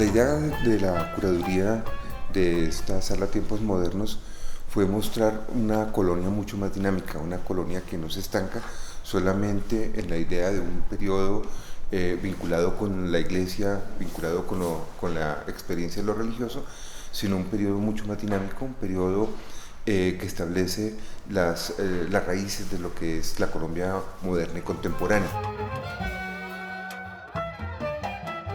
La idea de la curaduría de esta sala Tiempos Modernos fue mostrar una colonia mucho más dinámica, una colonia que no se estanca solamente en la idea de un periodo vinculado con la iglesia, vinculado con la experiencia de lo religioso, sino un periodo mucho más dinámico, un periodo que establece las raíces de lo que es la Colombia moderna y contemporánea.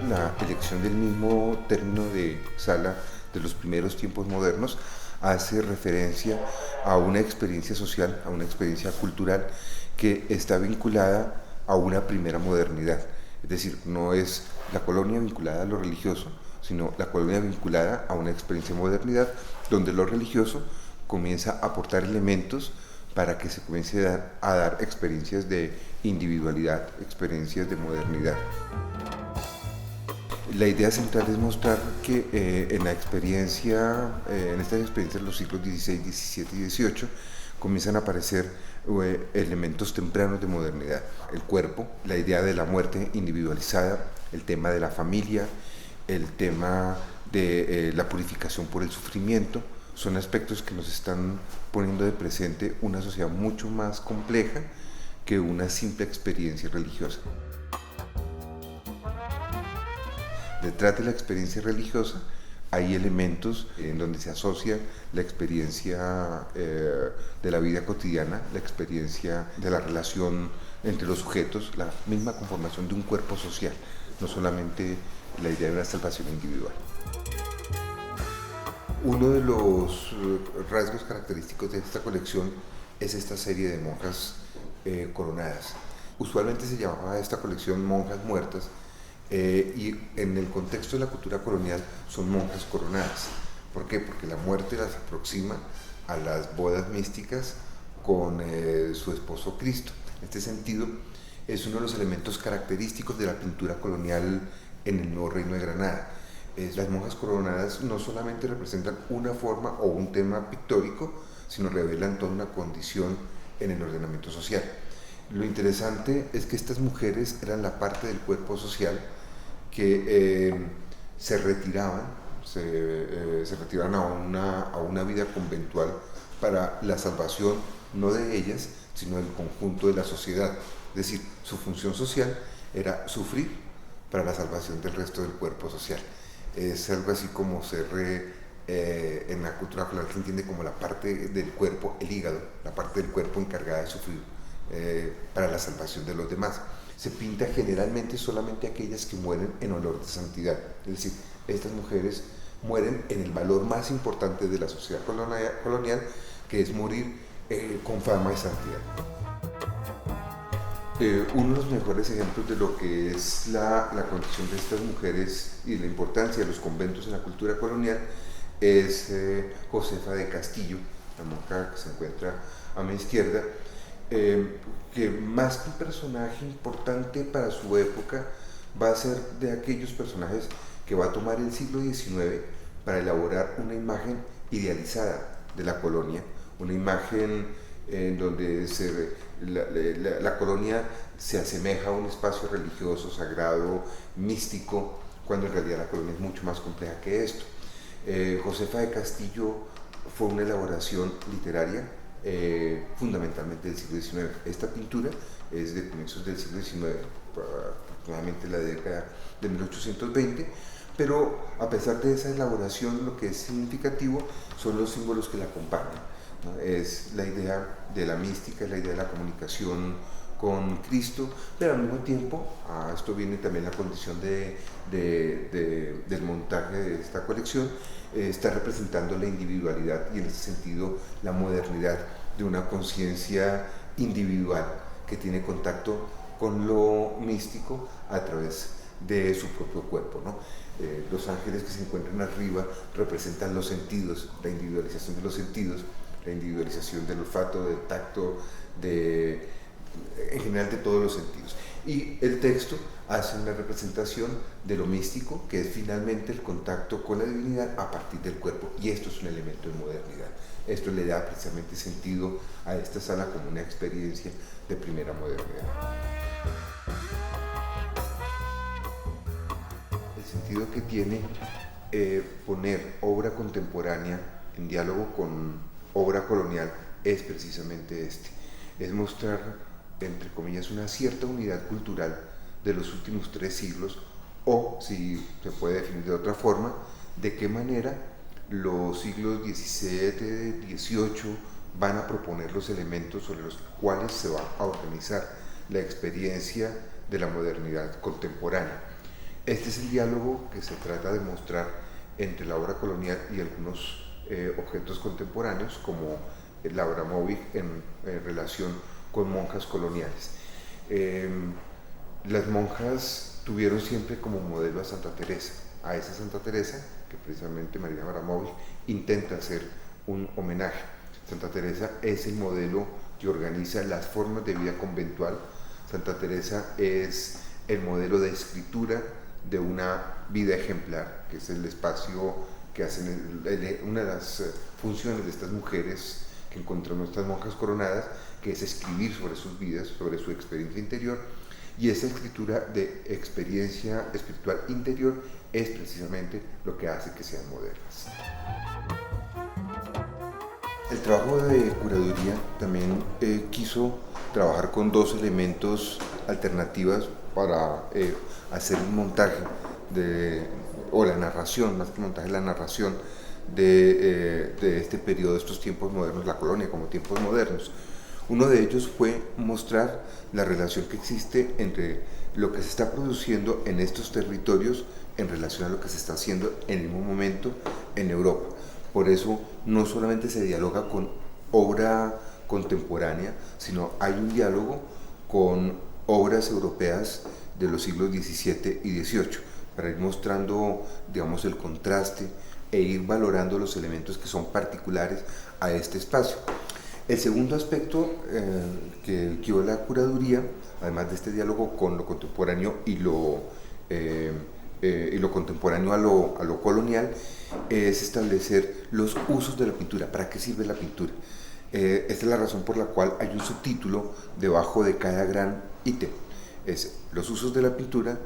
La elección del mismo término de sala de los primeros tiempos modernos hace referencia a una experiencia social, a una experiencia cultural que está vinculada a una primera modernidad. Es decir, no es la colonia vinculada a lo religioso, sino la colonia vinculada a una experiencia de modernidad donde lo religioso comienza a aportar elementos para que se comience a dar experiencias de individualidad, experiencias de modernidad. La idea central es mostrar que en estas experiencias de los siglos XVI, XVII y XVIII, comienzan a aparecer elementos tempranos de modernidad. El cuerpo, la idea de la muerte individualizada, el tema de la familia, el tema de la purificación por el sufrimiento, son aspectos que nos están poniendo de presente una sociedad mucho más compleja que una simple experiencia religiosa. Detrás de la experiencia religiosa hay elementos en donde se asocia la experiencia de la vida cotidiana, la experiencia de la relación entre los sujetos, la misma conformación de un cuerpo social, no solamente la idea de una salvación individual. Uno de los rasgos característicos de esta colección es esta serie de monjas coronadas. Usualmente se llamaba a esta colección monjas muertas, y en el contexto de la cultura colonial son monjas coronadas. ¿Por qué? Porque la muerte las aproxima a las bodas místicas con su esposo Cristo. En este sentido, es uno de los elementos característicos de la pintura colonial en el Nuevo Reino de Granada. Las monjas coronadas no solamente representan una forma o un tema pictórico, sino revelan toda una condición en el ordenamiento social. Lo interesante es que estas mujeres eran la parte del cuerpo social que se retiraban a una vida conventual para la salvación no de ellas, sino del conjunto de la sociedad. Es decir, su función social era sufrir para la salvación del resto del cuerpo social. Es algo así como en la cultura colonial se entiende como la parte del cuerpo, el hígado, la parte del cuerpo encargada de sufrir para la salvación de los demás. Se pinta generalmente solamente aquellas que mueren en olor de santidad. Es decir, estas mujeres mueren en el valor más importante de la sociedad colonial, que es morir con fama y santidad. Uno de los mejores ejemplos de lo que es la condición de estas mujeres y la importancia de los conventos en la cultura colonial es Josefa de Castillo, la monja que se encuentra a mi izquierda, que más que un personaje importante para su época, va a ser de aquellos personajes que va a tomar el siglo XIX para elaborar una imagen idealizada de la colonia, una imagen en donde la colonia se asemeja a un espacio religioso, sagrado, místico, cuando en realidad la colonia es mucho más compleja que esto. Josefa de Castillo fue una elaboración literaria fundamentalmente del siglo XIX. Esta pintura es de comienzos del siglo XIX, aproximadamente la década de 1820, pero a pesar de esa elaboración, lo que es significativo son los símbolos que la acompañan, ¿no? Es la idea de la mística, es la idea de la comunicación con Cristo, pero al mismo tiempo, a esto viene también la condición del montaje de esta colección, está representando la individualidad y en ese sentido la modernidad de una conciencia individual que tiene contacto con lo místico a través de su propio cuerpo, ¿no? Los ángeles que se encuentran arriba representan los sentidos, la individualización de los sentidos, la individualización del olfato, del tacto, en general de todos los sentidos. Y el texto hace una representación de lo místico, que es finalmente el contacto con la divinidad a partir del cuerpo, y esto es un elemento de modernidad. Esto le da precisamente sentido a esta sala como una experiencia de primera modernidad. El sentido que tiene poner obra contemporánea en diálogo con obra colonial es precisamente este. Es mostrar, entre comillas, una cierta unidad cultural de los últimos 3 siglos, o, si se puede definir de otra forma, de qué manera los siglos XVII, XVIII van a proponer los elementos sobre los cuales se va a organizar la experiencia de la modernidad contemporánea. Este es el diálogo que se trata de mostrar entre la obra colonial y algunos objetos contemporáneos, como la Abramovic en relación con monjas coloniales. Las monjas tuvieron siempre como modelo a Santa Teresa, a esa Santa Teresa que precisamente Marina Abramovic intenta hacer un homenaje. Santa Teresa es el modelo que organiza las formas de vida conventual. Santa Teresa es el modelo de escritura de una vida ejemplar, que es el espacio que hacen, una de las funciones de estas mujeres que encontramos, estas monjas coronadas, que es escribir sobre sus vidas, sobre su experiencia interior, y esa escritura de experiencia espiritual interior es precisamente lo que hace que sean modernas. El trabajo de curaduría también quiso trabajar con 2 elementos alternativas para hacer un montaje o la narración, más que montaje, la narración de este periodo, de estos tiempos modernos, la colonia como tiempos modernos. Uno de ellos fue mostrar la relación que existe entre lo que se está produciendo en estos territorios en relación a lo que se está haciendo en el mismo momento en Europa. Por eso no solamente se dialoga con obra contemporánea, sino hay un diálogo con obras europeas de los siglos XVII y XVIII, para ir mostrando, digamos, el contraste e ir valorando los elementos que son particulares a este espacio. El segundo aspecto que dio la curaduría, además de este diálogo con lo contemporáneo y lo contemporáneo a lo colonial, es establecer los usos de la pintura. ¿Para qué sirve la pintura? Esta es la razón por la cual hay un subtítulo debajo de cada gran ítem. Es los usos de la pintura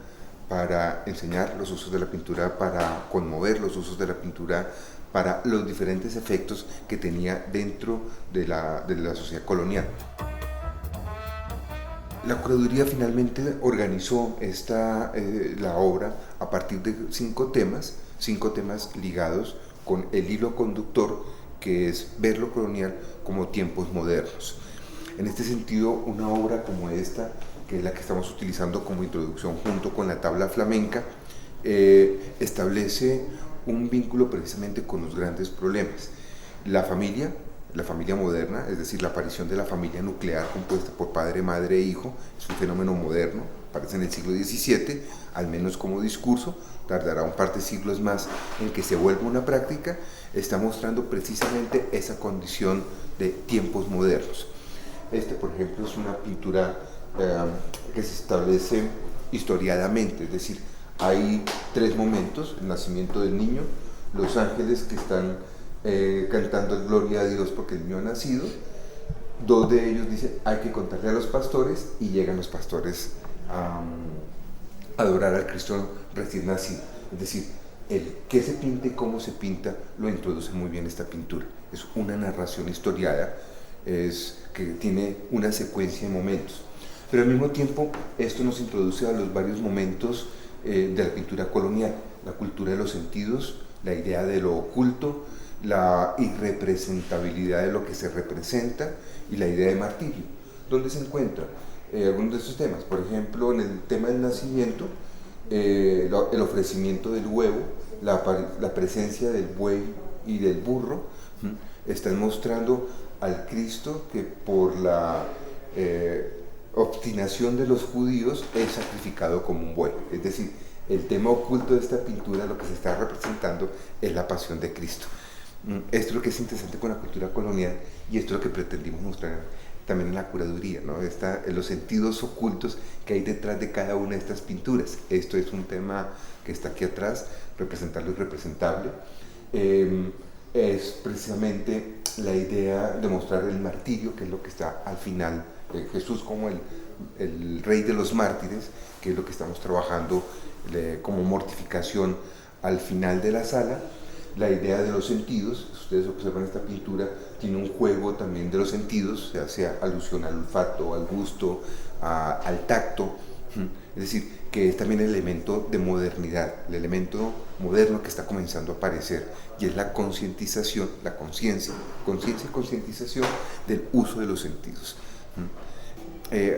para enseñar, los usos de la pintura para conmover, los usos de la pintura para los diferentes efectos que tenía dentro de la sociedad colonial. La curaduría finalmente organizó la obra a partir de 5 temas ligados con el hilo conductor, que es ver lo colonial como tiempos modernos. En este sentido, una obra como esta, que es la que estamos utilizando como introducción junto con la tabla flamenca, establece un vínculo precisamente con los grandes problemas. La familia moderna, es decir, la aparición de la familia nuclear compuesta por padre, madre e hijo, es un fenómeno moderno, aparece en el siglo XVII, al menos como discurso, tardará un par de siglos más en que se vuelva una práctica. Está mostrando precisamente esa condición de tiempos modernos. Por ejemplo, es una pintura que se establece historiadamente, es decir, hay 3 momentos: el nacimiento del niño, los ángeles que están cantando gloria a Dios porque el niño ha nacido. 2 de ellos dicen hay que contarle a los pastores, y llegan los pastores a adorar al Cristo recién nacido. Es decir, el qué se pinta y cómo se pinta lo introduce muy bien esta pintura. Es una narración historiada, que tiene una secuencia de momentos, pero al mismo tiempo esto nos introduce a los varios momentos de la pintura colonial: la cultura de los sentidos, la idea de lo oculto, la irrepresentabilidad de lo que se representa y la idea de martirio. ¿Dónde se encuentran algunos de estos temas? Por ejemplo, en el tema del nacimiento, el ofrecimiento del huevo, la presencia del buey y del burro, están mostrando al Cristo que por la obstinación de los judíos es sacrificado como un buey. Es decir, el tema oculto de esta pintura, lo que se está representando, es la pasión de Cristo. Esto es lo que es interesante con la cultura colonial, y esto es lo que pretendimos mostrar también en la curaduría, ¿no? Los sentidos ocultos que hay detrás de cada una de estas pinturas. Esto es un tema que está aquí atrás, representar lo irrepresentable. Es precisamente la idea de mostrar el martirio, que es lo que está al final, Jesús como el rey de los mártires, que es lo que estamos trabajando como mortificación al final de la sala. La idea de los sentidos, si ustedes observan esta pintura, tiene un juego también de los sentidos, se hace alusión al olfato, al gusto, al tacto, es decir, que es también el elemento de modernidad, el elemento moderno que está comenzando a aparecer, y es la concientización, la conciencia y concientización del uso de los sentidos.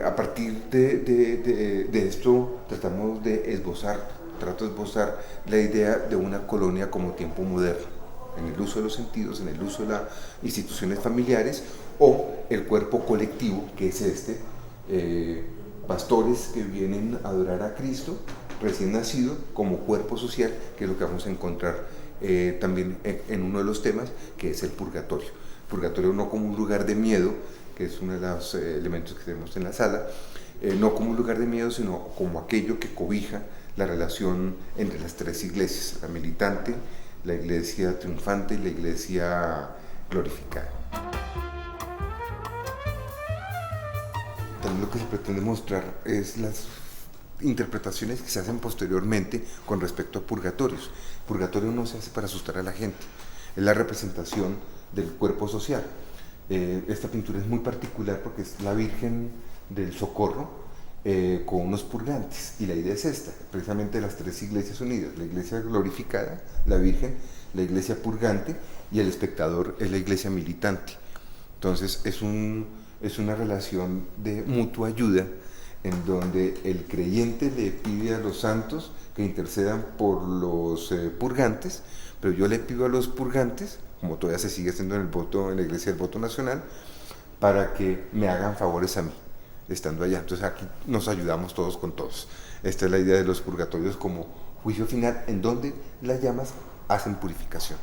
A partir de esto trato de esbozar la idea de una colonia como tiempo moderno, en el uso de los sentidos, en el uso de las instituciones familiares o el cuerpo colectivo, que es pastores que vienen a adorar a Cristo recién nacido como cuerpo social, que es lo que vamos a encontrar también en uno de los temas, que es el purgatorio. Purgatorio no como un lugar de miedo, que es uno de los elementos que tenemos en la sala, no como un lugar de miedo, sino como aquello que cobija la relación entre las tres iglesias, la militante, la iglesia triunfante y la iglesia glorificada. También lo que se pretende mostrar es las interpretaciones que se hacen posteriormente con respecto a purgatorios. Purgatorio no se hace para asustar a la gente, es la representación del cuerpo social. Esta pintura es muy particular porque es la Virgen del Socorro con unos purgantes, y la idea es esta, precisamente las tres iglesias unidas, la iglesia glorificada, la Virgen, la iglesia purgante, y el espectador es la iglesia militante. Entonces es una relación de mutua ayuda, en donde el creyente le pide a los santos que intercedan por los purgantes, pero yo le pido a los purgantes, como todavía se sigue haciendo en la iglesia del voto nacional, para que me hagan favores a mí, estando allá. Entonces aquí nos ayudamos todos con todos. Esta es la idea de los purgatorios como juicio final, en donde las llamas hacen purificación,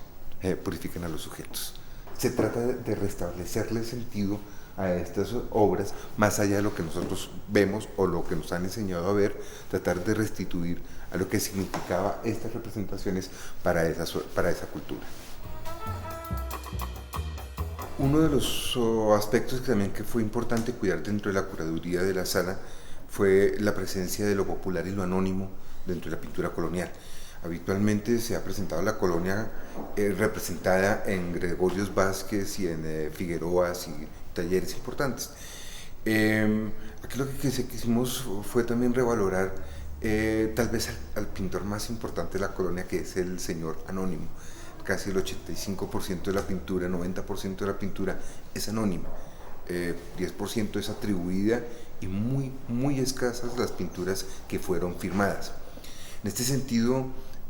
purifican a los sujetos. Se trata de restablecerle sentido a estas obras, más allá de lo que nosotros vemos o lo que nos han enseñado a ver, tratar de restituir a lo que significaba estas representaciones para esa cultura. Uno de los aspectos que también que fue importante cuidar dentro de la curaduría de la sala fue la presencia de lo popular y lo anónimo dentro de la pintura colonial. Habitualmente se ha presentado la colonia representada en Gregorios Vázquez y en Figueroas y talleres importantes. Aquí lo que quisimos fue también revalorar tal vez al pintor más importante de la colonia, que es el señor anónimo. Casi el 85% de la pintura, 90% de la pintura es anónima, 10% es atribuida, y muy escasas las pinturas que fueron firmadas. En este sentido,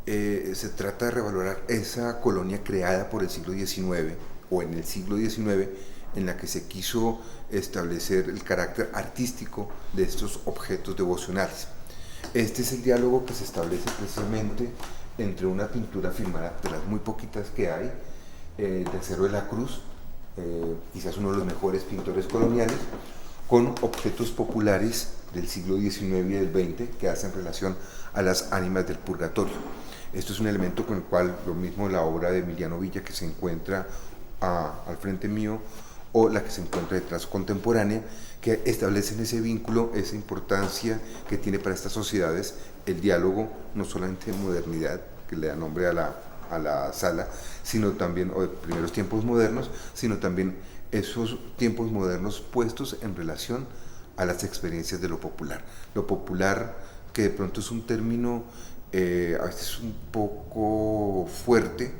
se trata de revalorar esa colonia creada por el siglo XIX o en el siglo XIX, en la que se quiso establecer el carácter artístico de estos objetos devocionales. Este es el diálogo que se establece precisamente entre una pintura firmada, de las muy poquitas que hay, de Acero de la Cruz, quizás uno de los mejores pintores coloniales, con objetos populares del siglo XIX y del XX que hacen relación a las ánimas del purgatorio. Esto es un elemento con el cual lo mismo la obra de Emiliano Villa, que se encuentra al frente mío, o la que se encuentra detrás, contemporánea, que establecen ese vínculo, esa importancia que tiene para estas sociedades el diálogo, no solamente de modernidad, que le da nombre a la sala, sino también, o de primeros tiempos modernos, sino también esos tiempos modernos puestos en relación a las experiencias de lo popular. Lo popular, que de pronto es un término a veces un poco fuerte,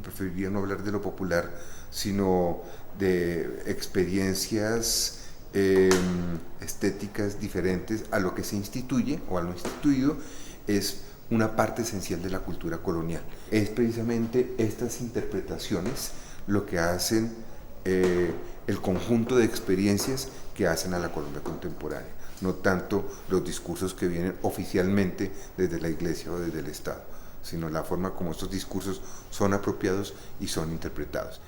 preferiría no hablar de lo popular, sino de experiencias estéticas diferentes a lo que se instituye o a lo instituido, es una parte esencial de la cultura colonial. Es precisamente estas interpretaciones lo que hacen el conjunto de experiencias que hacen a la Colombia contemporánea, no tanto los discursos que vienen oficialmente desde la Iglesia o desde el Estado, sino la forma como estos discursos son apropiados y son interpretados.